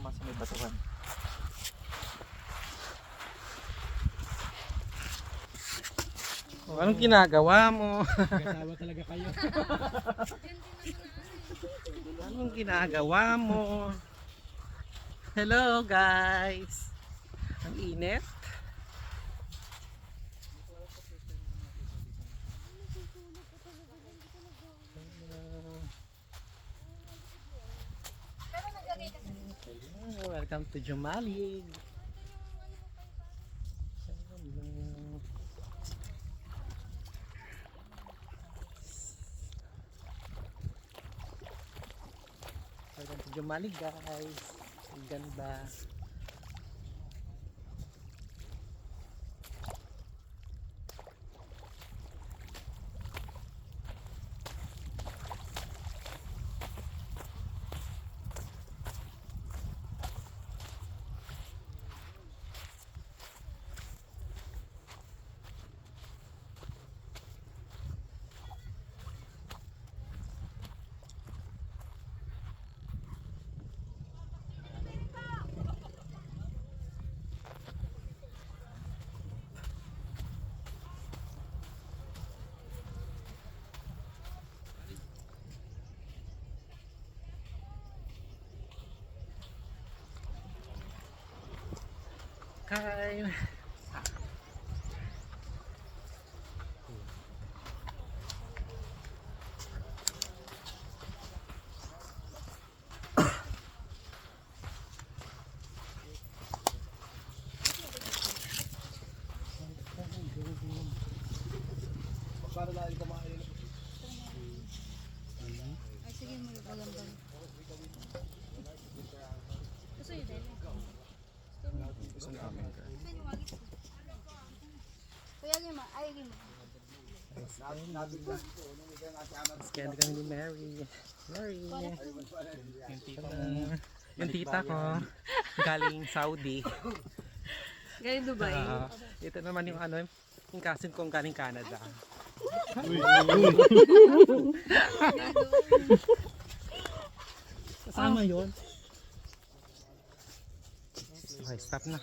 ako sa may batuhan. Oh, anong ginagawa mo? Nag-asawa talaga kayo. Anong ginagawa mo? Hello guys! Ang init. Welcome to Jumalig. Welcome to Jumalig guys. Ang ganda. Kain. Para dahil kumain. Ay, sige mo yung pagandang. Gusto yun din. Gusto namin guys. Kuya Gima, ay Gima. Scared kami ni Mary. Mary. Yung tita ko. Galing Saudi. Galing Dubai. Ito naman yung ano, yung cousin kong galing Canada. Kasama yun. Okay, stop na.